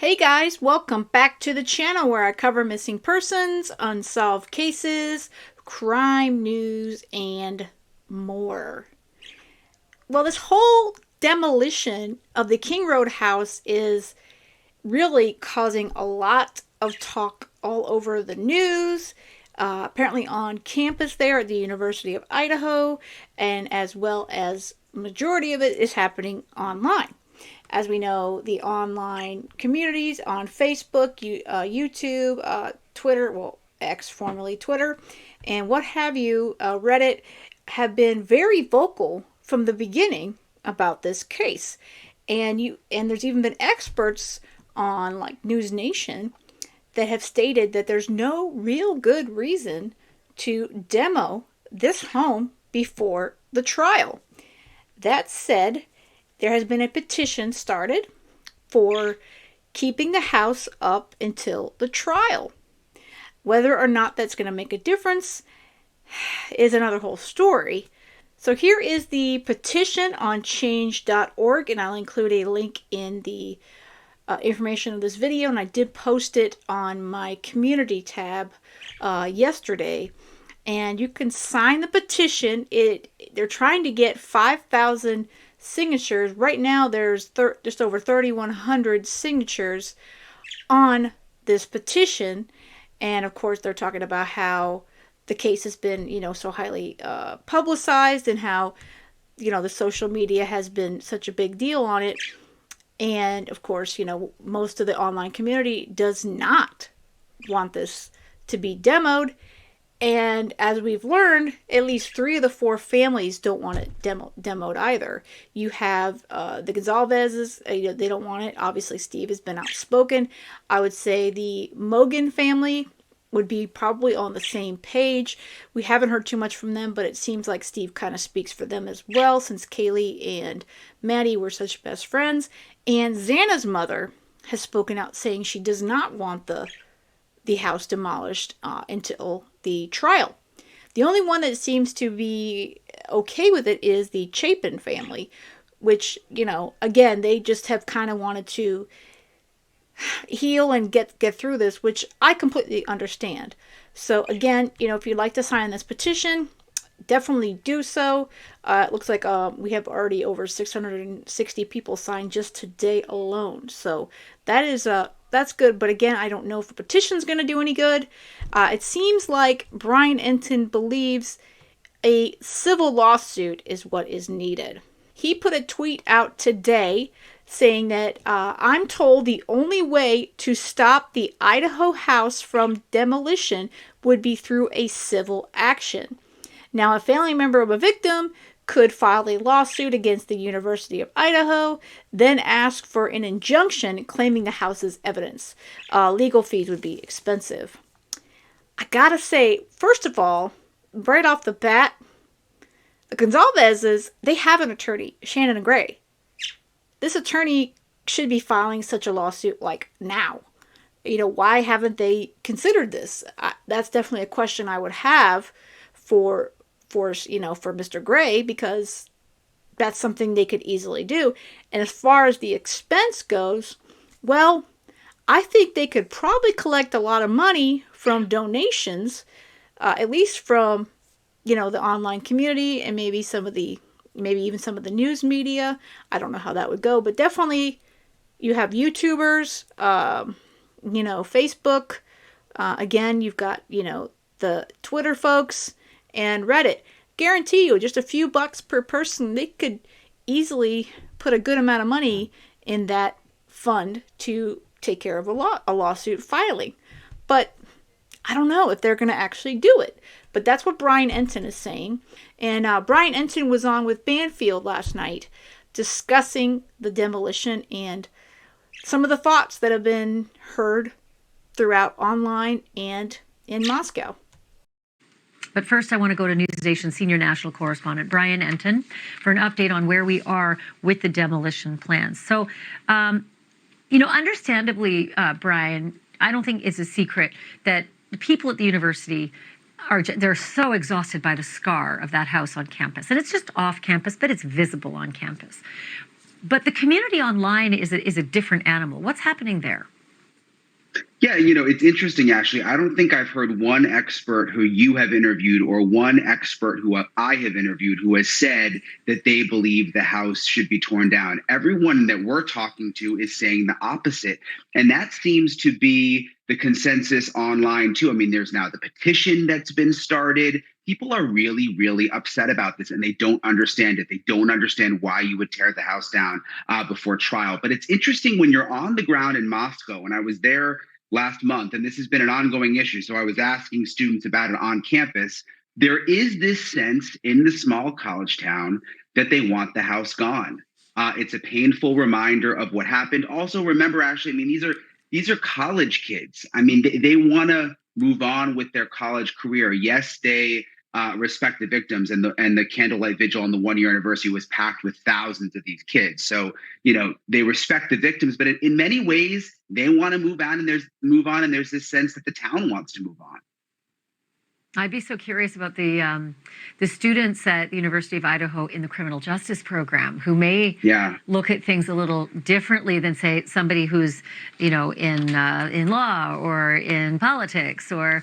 Hey guys, welcome back to the channel where I cover missing persons, unsolved cases, crime news, and more. Well, this whole demolition of the King Road house is really causing a lot of talk all over the news. Apparently on campus there at the University of Idaho, and as well as majority of it is happening online. As we know, the online communities on Facebook, YouTube, Twitter, well, X, formerly Twitter, and what have you, Reddit, have been very vocal from the beginning about this case. And there's even been experts on like News Nation that have stated that there's no real good reason to demo this home before the trial. That said, there has been a petition started for keeping the house up until the trial. Whether or not that's going to make a difference is another whole story. So here is the petition on change.org, and I'll include a link in the information of this video, and I did post it on my community tab yesterday. And you can sign the petition. They're trying to get 5,000 signatures. Right now there's just over 3,100 signatures on this petition, and of course they're talking about how the case has been, so highly publicized, and how, the social media has been such a big deal on it. And of course, most of the online community does not want this to be demoed. And as we've learned, at least 3 of the 4 families don't want it demoed either. You have the Gonzalez's, they don't want it. Obviously, Steve has been outspoken. I would say the Mogan family would be probably on the same page. We haven't heard too much from them, but it seems like Steve kind of speaks for them as well, since Kaylee and Maddie were such best friends. And Xana's mother has spoken out saying she does not want the house demolished until the trial. The only one that seems to be okay with it is the Chapin family, which, again, they just have kind of wanted to heal and get through this, which I completely understand. So again, if you'd like to sign this petition, definitely do so. It looks like we have already over 660 people signed just today alone. So that's good. But again, I don't know if the petition's going to do any good. It seems like Brian Enton believes a civil lawsuit is what is needed. He put a tweet out today saying that I'm told the only way to stop the Idaho house from demolition would be through a civil action. Now, a family member of a victim could file a lawsuit against the University of Idaho, then ask for an injunction claiming the house's evidence. Legal fees would be expensive. I gotta say, first of all, right off the bat, the Gonzalez's, they have an attorney, Shannon Gray. This attorney should be filing such a lawsuit like now. Why haven't they considered this? That's definitely a question I would have for Mr. Gray, because that's something they could easily do. And as far as the expense goes, well, I think they could probably collect a lot of money from donations, at least from, the online community, and maybe even some of the news media. I don't know how that would go, but definitely you have YouTubers, Facebook. Again, you've got, the Twitter folks, and Reddit. Guarantee you, just a few bucks per person, they could easily put a good amount of money in that fund to take care of a lawsuit filing. But I don't know if they're going to actually do it. But that's what Brian Enton is saying. And Brian Enton was on with Banfield last night discussing the demolition and some of the thoughts that have been heard throughout online and in Moscow. But first, I want to go to News Nation senior national correspondent Brian Enton for an update on where we are with the demolition plans. So, understandably, Brian, I don't think it's a secret that the people at the university they're so exhausted by the scar of that house on campus. And it's just off campus, but it's visible on campus. But the community online is a different animal. What's happening there? Yeah, it's interesting actually. I don't think I've heard one expert who you have interviewed or one expert who I have interviewed who has said that they believe the house should be torn down. Everyone that we're talking to is saying the opposite. And that seems to be the consensus online too. I mean, there's now the petition that's been started. People are really, really upset about this and they don't understand it. They don't understand why you would tear the house down before trial. But it's interesting when you're on the ground in Moscow, and I was there last month, and this has been an ongoing issue. So I was asking students about it on campus. There is this sense in the small college town that they want the house gone. It's a painful reminder of what happened. Also, remember, Ashley, I mean, these are college kids. I mean, they want to move on with their college career. Yes, they respect the victims, and the candlelight vigil on the 1 year anniversary was packed with thousands of these kids. So they respect the victims, but in many ways they want to move on, and there's this sense that the town wants to move on. I'd be so curious about the students at the University of Idaho in the criminal justice program who may look at things a little differently than, say, somebody who's in law or in politics or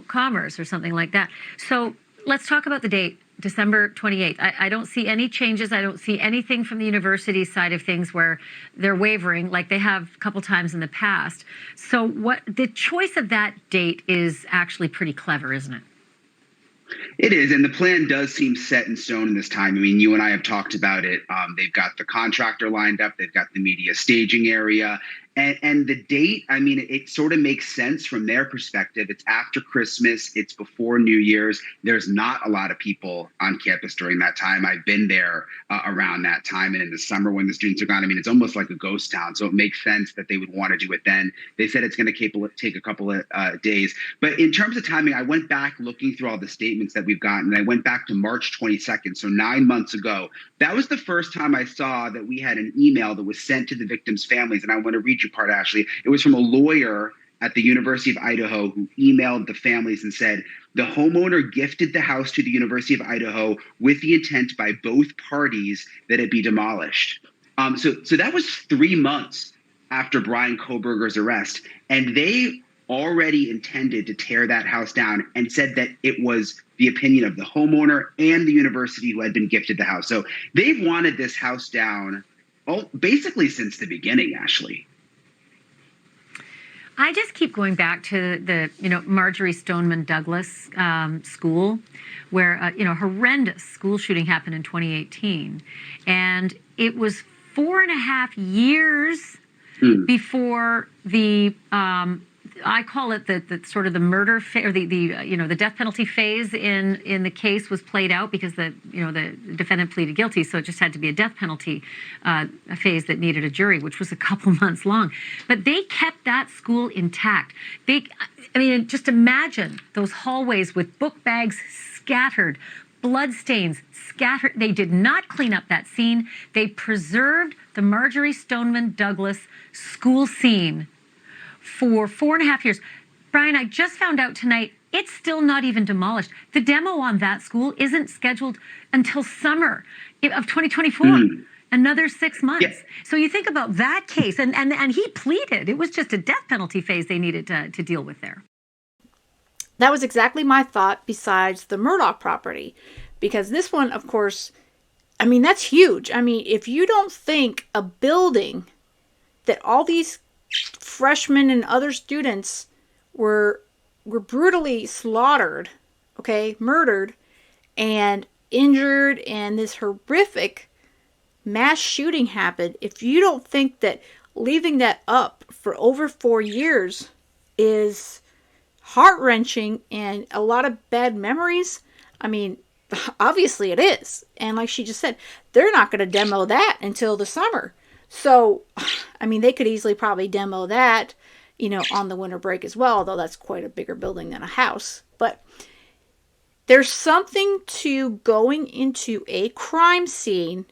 commerce or something like that. So let's talk about the date. December 28th. I don't see any changes. I don't see anything from the university side of things where they're wavering like they have a couple times in the past. So the choice of that date is actually pretty clever, isn't it? It is, and the plan does seem set in stone this time. I mean, you and I have talked about it. They've got the contractor lined up. They've got the media staging area. And the date, I mean, it sort of makes sense from their perspective. It's after Christmas. It's before New Year's. There's not a lot of people on campus during that time. I've been there around that time. And in the summer when the students are gone, I mean, it's almost like a ghost town. So it makes sense that they would want to do it then. They said it's going to take a couple of days. But in terms of timing, I went back looking through all the statements that we've gotten. And I went back to March 22nd, so 9 months ago. That was the first time I saw that we had an email that was sent to the victims' families. And I want to read you part, Ashley. It was from a lawyer at the University of Idaho who emailed the families and said, the homeowner gifted the house to the University of Idaho with the intent by both parties that it be demolished. So that was 3 months after Brian Kohberger's arrest. And they already intended to tear that house down and said that it was the opinion of the homeowner and the university who had been gifted the house. So they've wanted this house down basically since the beginning, Ashley. I just keep going back to the Marjorie Stowman Douglas school, where a horrendous school shooting happened in 2018, and it was 4.5 years before the I call it the sort of the murder or the death penalty phase in the case was played out, because the defendant pleaded guilty, so it just had to be a death penalty phase that needed a jury, which was a couple months long. But they kept that school intact. Just imagine those hallways with book bags scattered, bloodstains scattered. They did not clean up that scene. They preserved the Marjorie Stowman Douglas school scene for 4.5 years. Brian, I just found out tonight it's still not even demolished. The demo on that school isn't scheduled until summer of 2024. Another 6 months. Yeah. So you think about that case, and he pleaded. It was just a death penalty phase they needed to deal with there. That was exactly my thought, besides the Murdaugh property. Because this one, of course, I mean, that's huge. I mean, if you don't think a building that all these freshmen and other students were brutally slaughtered, murdered and injured, and this horrific mass shooting happened, if you don't think that leaving that up for over 4 years is heart-wrenching and a lot of bad memories, I mean, obviously it is. And like she just said, they're not going to demo that until the summer. So, I mean, they could easily probably demo that, on the winter break as well, although that's quite a bigger building than a house. But there's something to going into a crime scene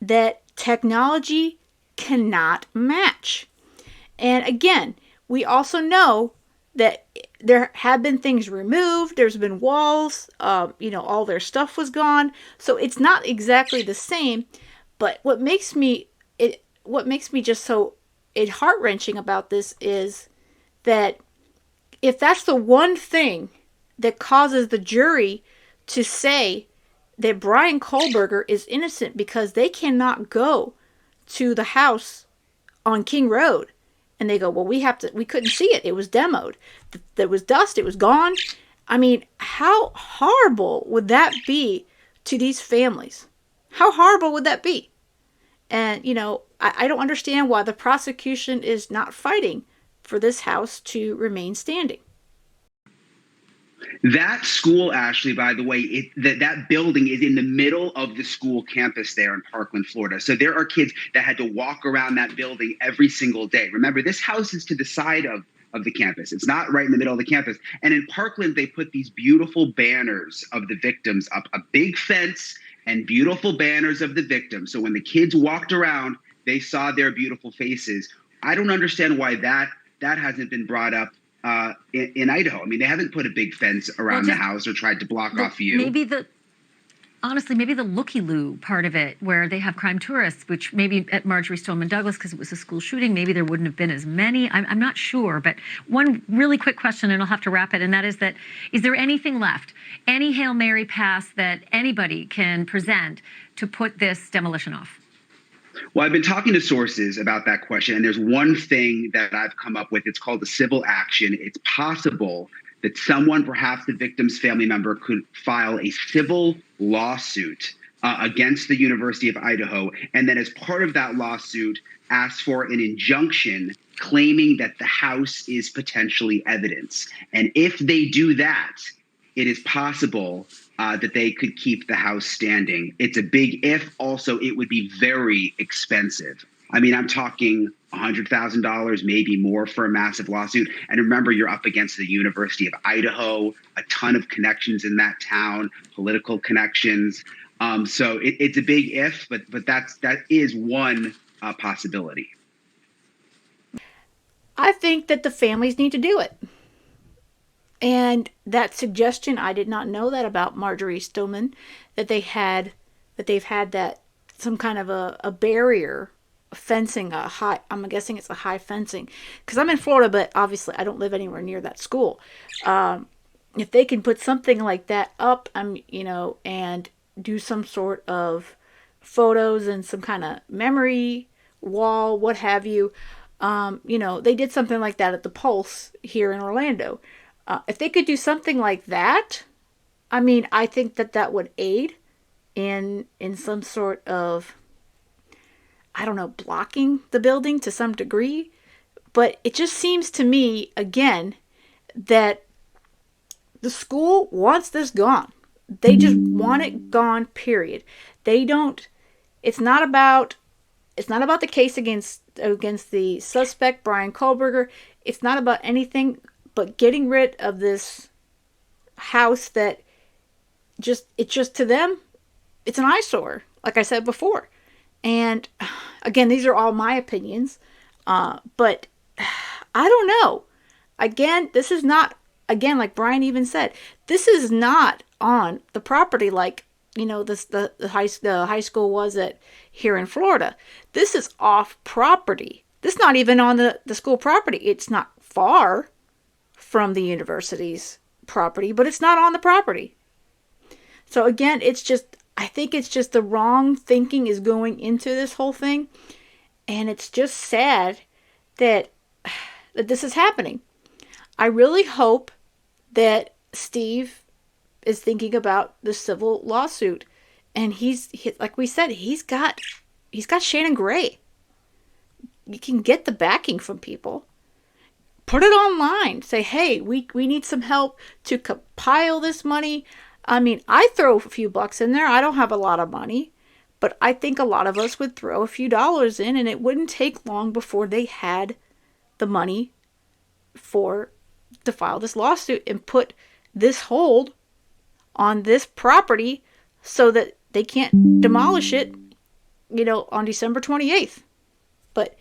that technology cannot match. And again, we also know that there have been things removed. There's been walls, all their stuff was gone. So it's not exactly the same. But what makes me just so heart-wrenching about this is that if that's the one thing that causes the jury to say that Brian Kohlberger is innocent because they cannot go to the house on King Road, and they go, well, we couldn't see it. It was demoed. There was dust. It was gone. I mean, how horrible would that be to these families? How horrible would that be? And, I don't understand why the prosecution is not fighting for this house to remain standing. That school, Ashley, by the way, that building is in the middle of the school campus there in Parkland, Florida. So there are kids that had to walk around that building every single day. Remember, this house is to the side of the campus. It's not right in the middle of the campus. And in Parkland, they put these beautiful banners of the victims up, a big fence and beautiful banners of the victims. So when the kids walked around, they saw their beautiful faces. I don't understand why that hasn't been brought up in Idaho. I mean, they haven't put a big fence around the house or tried to block off view. Honestly, maybe the looky-loo part of it, where they have crime tourists, which maybe at Marjorie Stowman Douglas, because it was a school shooting, maybe there wouldn't have been as many. I'm not sure. But one really quick question, and I'll have to wrap it, and that is there anything left, any Hail Mary pass that anybody can present to put this demolition off? Well, I've been talking to sources about that question, and there's one thing that I've come up with. It's called a civil action. It's possible that someone, perhaps the victim's family member, could file a civil lawsuit against the University of Idaho, and then as part of that lawsuit, ask for an injunction claiming that the house is potentially evidence. And if they do that, it is possible that they could keep the house standing. It's a big if. Also, it would be very expensive. I mean, I'm talking $100,000, maybe more, for a massive lawsuit. And remember, you're up against the University of Idaho, a ton of connections in that town, political connections. So it's a big if, but that is one possibility. I think that the families need to do it. And that suggestion, I did not know that about Marjorie Stowman, that they've had that some kind of a barrier fencing, I'm guessing it's a high fencing, because I'm in Florida, but obviously I don't live anywhere near that school. If they can put something like that up, and do some sort of photos and some kind of memory wall, what have you. They did something like that at the Pulse here in Orlando. If they could do something like that, I think that would aid in some sort of, blocking the building to some degree. But it just seems to me, again, that the school wants this gone. They just want it gone, period. They don't, it's not about the case against the suspect, Brian Kohlberger. It's not about anything but getting rid of this house that just to them, it's an eyesore, like I said before. And again, these are all my opinions, but I don't know. Again, this is not, like Brian even said, this is not on the property like, the high school was here in Florida. This is off property. This is not even on the school property. It's not far from the university's property, but it's not on the property. So again, I think it's just the wrong thinking is going into this whole thing. And it's just sad that this is happening. I really hope that Steve is thinking about the civil lawsuit. And like we said, he's got Shannon Gray. You can get the backing from people. Put it online. Say, hey, we need some help to compile this money. I throw a few bucks in there. I don't have a lot of money. But I think a lot of us would throw a few dollars in, and it wouldn't take long before they had the money to file this lawsuit and put this hold on this property so that they can't demolish it, on December 28th. But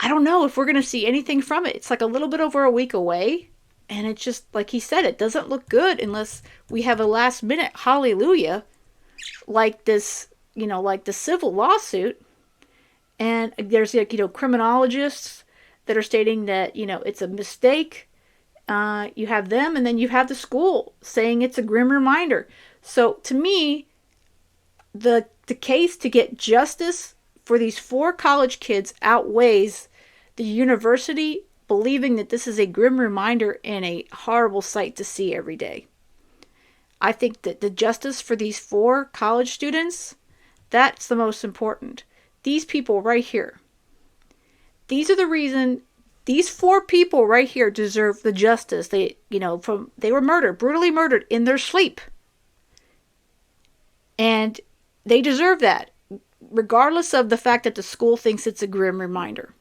I don't know if we're going to see anything from it. It's like a little bit over a week away. And it's just, like he said, it doesn't look good unless we have a last minute hallelujah like this, like the civil lawsuit. And there's, criminologists that are stating that, it's a mistake. You have them, and then you have the school saying it's a grim reminder. So to me, the case to get justice for these 4 college kids outweighs the university believing that this is a grim reminder and a horrible sight to see every day. I think that the justice for these 4 college students, that's the most important. These people right here. These are the reason these 4 people right here deserve the justice. They were murdered, brutally murdered in their sleep. And they deserve that, regardless of the fact that the school thinks it's a grim reminder.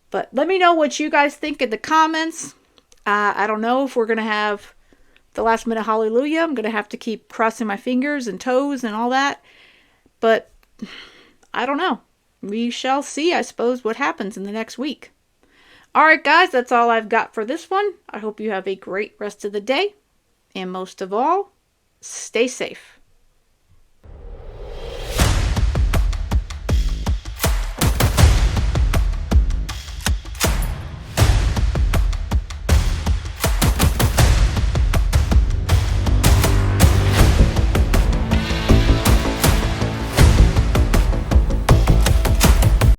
But let me know what you guys think in the comments. I don't know if we're going to have the last minute hallelujah. I'm going to have to keep crossing my fingers and toes and all that. But I don't know. We shall see, I suppose, what happens in the next week. All right, guys, that's all I've got for this one. I hope you have a great rest of the day. And most of all, stay safe.